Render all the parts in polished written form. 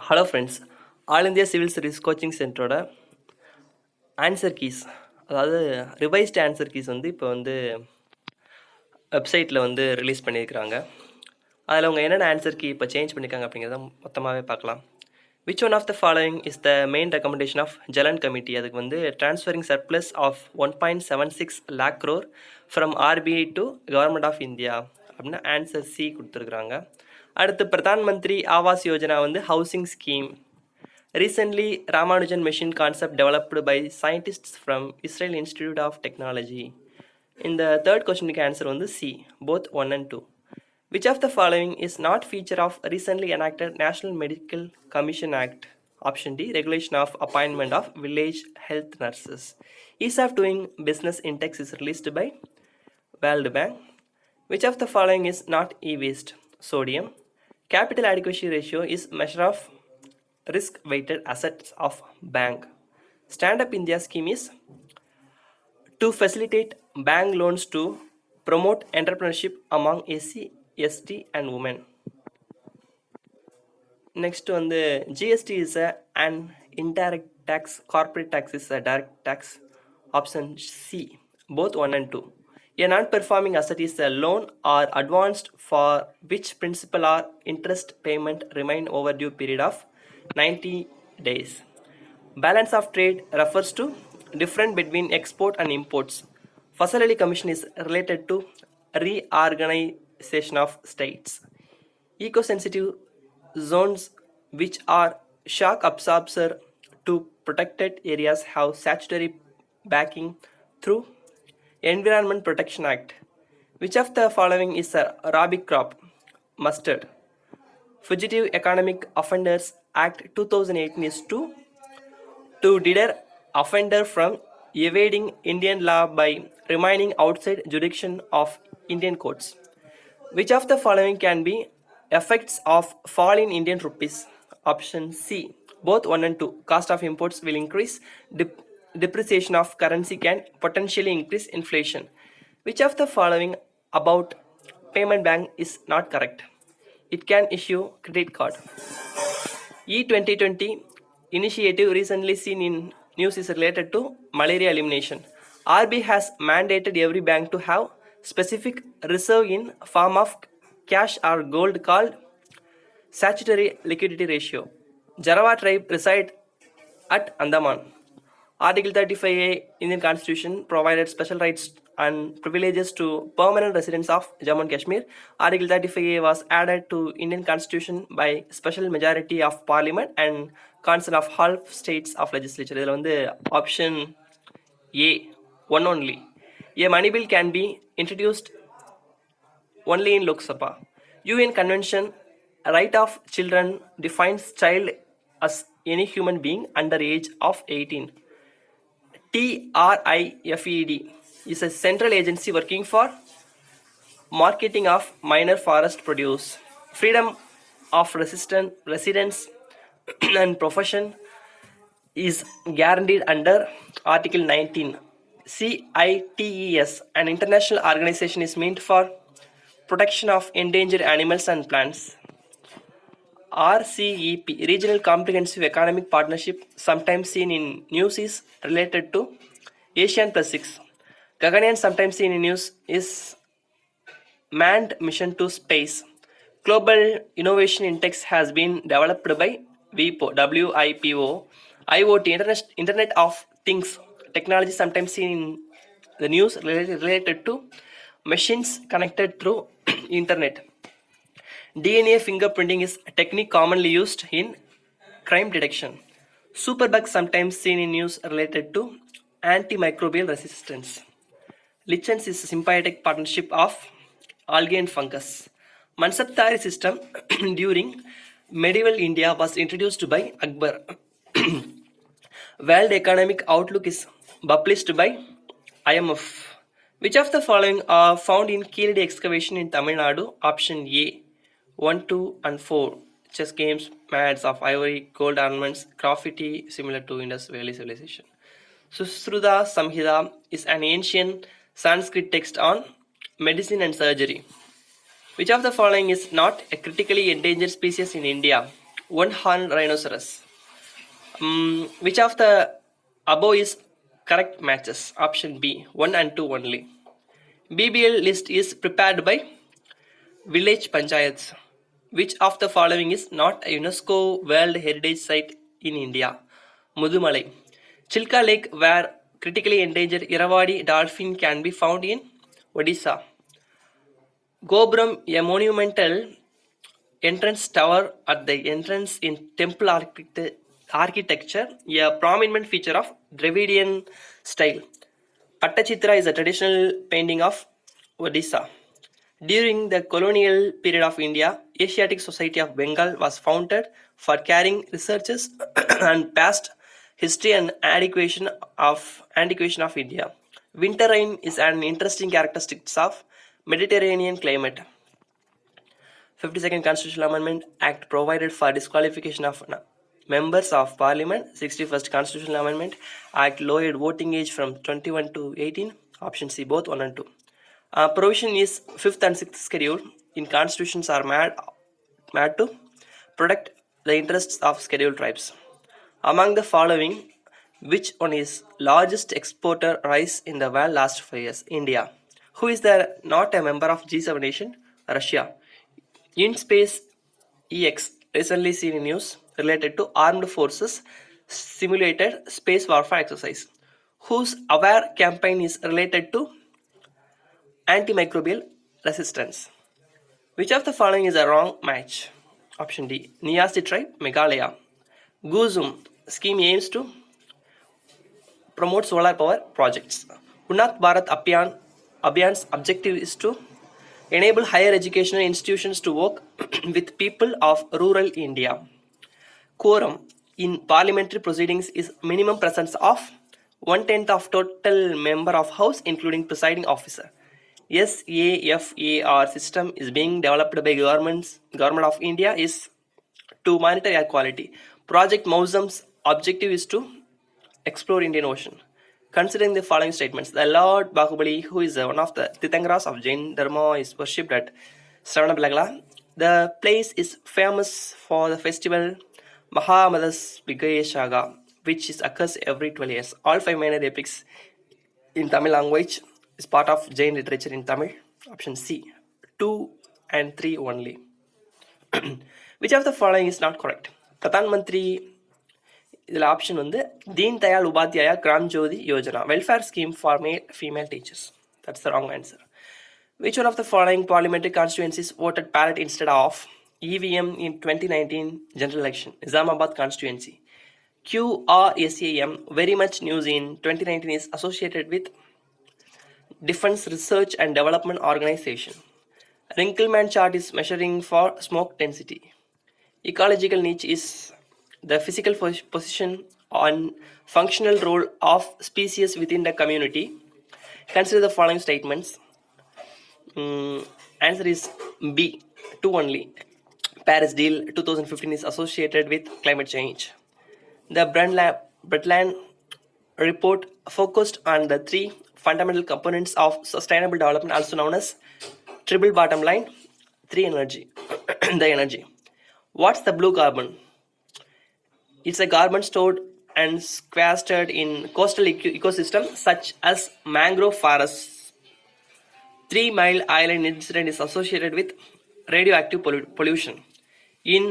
Hello friends, all India civil service coaching சென்டரோட answer keys, அதாவது revised answer keys இப்போ வெப்சைட்டில் ரிலீஸ் பண்ணியிருக்கிறாங்க. அதில் அவங்க என்னென்ன ஆன்சர் கீ இப்போ சேஞ்ச் பண்ணியிருக்காங்க அப்படிங்கிறத மொத்தமாகவே பார்க்கலாம். Which one of the following is the main recommendation of Jalan committee? அதுக்கு transferring surplus of 1.76 lakh crore from RBI to government of India அப்படின்னா ஆன்சர் சி கொடுத்துருக்குறாங்க. அடுத்து Pradhan Mantri Awas Yojana housing scheme. Recently, Ramanujan machine concept developed by scientists from Israel Institute of Technology. In the third question, you can answer C, both 1 and 2. Which of the following is not feature of recently enacted National Medical Commission Act? Option D, regulation of appointment of village health nurses. Ease of doing business index is released by World Bank. Which of the following is not e-waste? Sodium. Capital adequacy ratio is measure of risk-weighted assets of bank. Stand-up India scheme is to facilitate bank loans to promote entrepreneurship among SC, ST and women. Next GST is an indirect tax, corporate tax is a direct tax. Option C, both 1 and 2. A non-performing asset is a loan or advanced for which principal or interest payment remain overdue period of 90 days. Balance of trade refers to difference between export and imports. Facility Commission is related to reorganization of states. Eco-sensitive zones which are shock absorber to protected areas have statutory backing through Environment Protection Act. Which of the following is a rabi crop? Mustard. Fugitive Economic Offenders Act 2018 is to deter offender from evading Indian law by remaining outside jurisdiction of Indian courts. Which of the following can be effects of fall in Indian rupees? Option C, both 1 and 2. Cost of imports will increase. Depreciation of currency can potentially increase inflation. Which of the following about payment bank is not correct? It can issue credit card. E2020 initiative recently seen in news is related to malaria elimination. RBI has mandated every bank to have specific reserve in form of cash or gold called statutory liquidity ratio. Jarawa tribe reside at Andaman. Article 35A Indian Constitution provided special rights and privileges to permanent residents of Jammu and Kashmir. Article 35A was added to Indian Constitution by special majority of Parliament and consent of half states of legislature. இதில் option A, one only. A money bill can be introduced only in Lok Sabha. UN Convention Right of Children defines child as any human being under age of 18. TRIFED is a central agency working for marketing of minor forest produce. Freedom of residence and profession is guaranteed under Article 19. CITES, an international organization, is meant for protection of endangered animals and plants. RCEP, Regional Comprehensive Economic Partnership, sometimes seen in news, is related to ASEAN Plus 6. Gaganyaan, sometimes seen in news, is manned mission to space. Global Innovation Index has been developed by WIPO, WIPO. IoT, Internet of Things technology, sometimes seen in the news, related to machines connected through internet. DNA fingerprinting is a technique commonly used in crime detection. Superbugs, sometimes seen in news, related to antimicrobial resistance. Lichens is a symbiotic partnership of algae and fungus. Mansabdari system during medieval India was introduced by Akbar. World Economic Outlook is published by IMF. Which of the following are found in Keeladi excavation in Tamil Nadu? Option A, 1, 2 and 4. Chess games, mats of ivory, gold ornaments, graffiti similar to Indus Valley civilization. Susruta Samhita is an ancient Sanskrit text on medicine and surgery. Which of the following is not a critically endangered species in India? one-horned rhinoceros. Which of the above is correct matches? Option B, 1 and 2 only. BBL list is prepared by village panchayats. Which of the following is not a UNESCO World Heritage Site in India? Mudumalai. Chilka Lake, where critically endangered Irrawaddy dolphin can be found in Odisha. Gobram, a monumental entrance tower at the entrance in temple architecture, a prominent feature of Dravidian style. Pattachitra is a traditional painting of Odisha. During the colonial period of India, Asiatic Society of Bengal was founded for carrying researches and past history and antiquation of India. Winter rain is an interesting characteristic of Mediterranean climate. 52nd Constitutional Amendment Act provided for disqualification of members of Parliament. 61st Constitutional Amendment Act lowered voting age from 21 to 18. Option C, both 1 and 2. Provision is 5th and 6th schedule in constitutions are made to protect the interests of scheduled tribes. Among the following, which one is largest exporter rice in the world last 5 years? India. Who is not a member of G7 nation? Russia. In Space EX recently seen in news related to armed forces simulated space warfare exercise, whose AWARE campaign is related to antimicrobial resistance. Which of the following is a wrong match? Option D. Niasi tribe, Meghalaya. Guzum scheme aims to promote solar power projects. Unnat Bharat Abhiyan's objective is to enable higher educational institutions to work with people of rural India. Quorum in parliamentary proceedings is minimum presence of 1/10 of total member of house including presiding officer. SAFAR system is being developed by government of India is to monitor air quality. Project Mausam's objective is to explore Indian Ocean. Considering the following statements, the Lord Bahubali, who is one of the Tirthankaras of Jain Dharma, is worshipped at Sravanabelagala. The place is famous for the festival Mahamadas Vigayeshaga, which occurs every 12 years. All 5 minor epics in Tamil language is part of Jain literature in Tamil. Option C, 2 and 3 only. Which of the following is not correct? Pradhan Mantri இதில் option வந்து Deen Dayal Upadhyaya Gram Jyoti Yojana welfare scheme for female teachers. That's the wrong answer. Which one of the following parliamentary constituencies voted ballot instead of EVM in 2019 general election? Nizamabad constituency. QRSAM, very much news in 2019, is associated with Defense Research and Development Organization. Wrinkleman chart is measuring for smoke density. Ecological niche is the physical position and functional role of species within the community. Consider the following statements. Answer is B, 2 only. Paris Deal 2015 is associated with climate change. The Brundtland report focused on the 3 fundamental components of sustainable development, also known as triple bottom line. 3 energy. The energy. What's the blue carbon? It's a carbon stored and sequestered in coastal ecosystems such as mangrove forests. 3 Mile Island incident is associated with radioactive pollution. In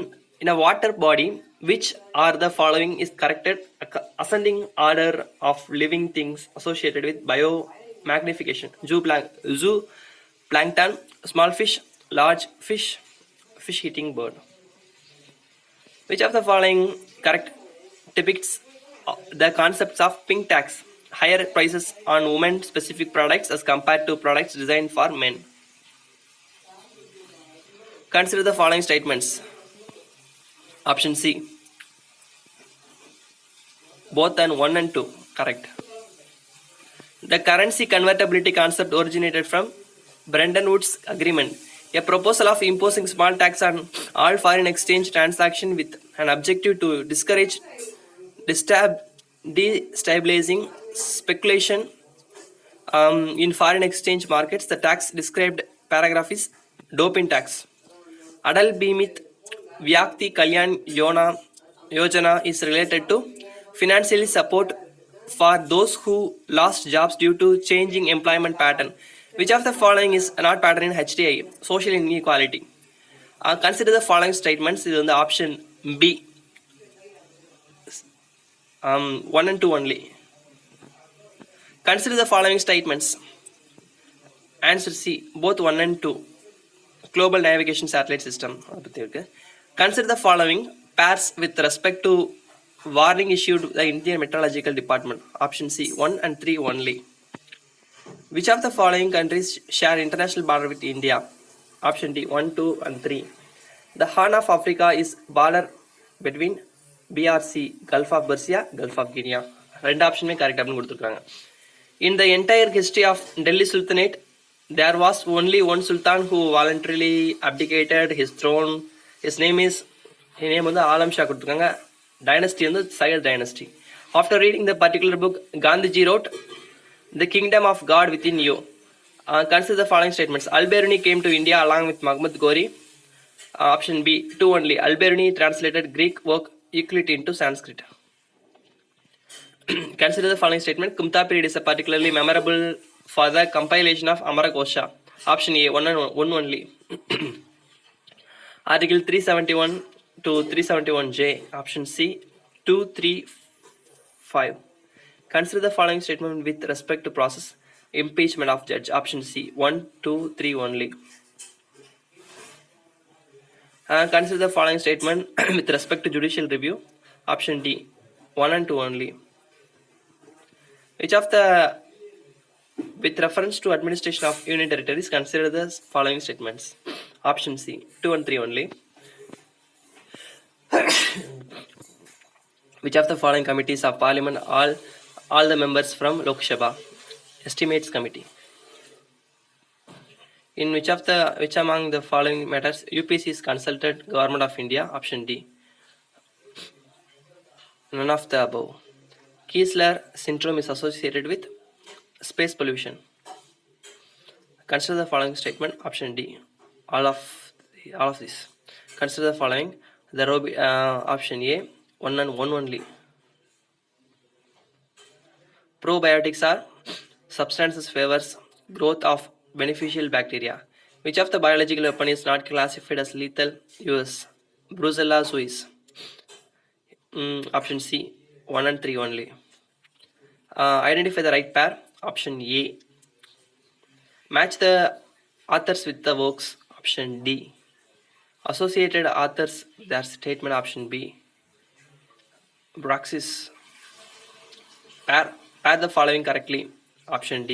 a water body, which are the following is corrected ascending order of living things associated with biomagnification? Zoo plankton, small fish, large fish, fish-eating bird. Which of the following correct depicts the concepts of pink tax, higher prices on women-specific products as compared to products designed for men? Consider the following statements. Option C, both and 1 and 2, correct. The currency convertibility concept originated from Bretton Woods Agreement, a proposal of imposing small tax on all foreign exchange transactions with an objective to discourage destabilizing speculation in foreign exchange markets. The tax described paragraph is doping tax. Adal Bimit Vyakti Kalyan Yojana is related to financial support for those who lost jobs due to changing employment pattern. Which of the following is not pattern in HDI? Social inequality. Consider the following statements. This is the option B. 1 and 2 only. Consider the following statements. Answer C. Both 1 and 2. Global Navigation Satellite System. Consider the following pairs with respect to warning issued by the Indian Meteorological Department. Option C. 1 and 3 only. Which of the following countries share international border with India? Option D. 1, 2 and 3. The Horn of Africa is border between BRC, Gulf of Persia, Gulf of Guinea. ரெண்டு ஆப்ஷனுமே correct அப்படின்னு கொடுத்துருக்காங்க. In the entire history of Delhi Sultanate, there was only one Sultan who voluntarily abdicated his throne. His name வந்து ஆலம் ஷா கொடுத்துருக்காங்க. Dynasty வந்து Sayed dynasty. After reading the particular book, Gandhiji wrote, "The kingdom of God within you." Consider the following statements. Al-Biruni came to India along with Muhammad Ghori. Option B. 2 only. Al-Biruni translated Greek work Euclid into Sanskrit. Consider the following statement. Kumta period is particularly memorable for the compilation of Amarakosha. Option A. 1 only. Article 371 to 371J. Option C. 2, 3, 5. Consider the following statement with respect to process. Impeachment of judge. Option C. 1, 2, 3 only. Consider the following statement with respect to judicial review. Option D. 1 and 2 only. Which of the with reference to administration of union territories, consider the following statements. Option C. 2 and 3 only. Which of the following committees of parliament all the members from Lok Sabha? Estimates committee. In which among the following matters UPC is consulted Government of India? Option D. None of the above. Kiesler syndrome is associated with space pollution. Consider the following statement. Option D. All of this. Consider the following. Option A. 1 and 1 only. Probiotics are substances favors growth of beneficial bacteria. Which of the biological weapon is not classified as lethal use? Brucella suis. Option C. 1 and 3 only. Identify the right pair. Option A. Match the authors with the works. Option D. Associated authors their statement. Option B. Praxis. Pair the following correctly. Option D.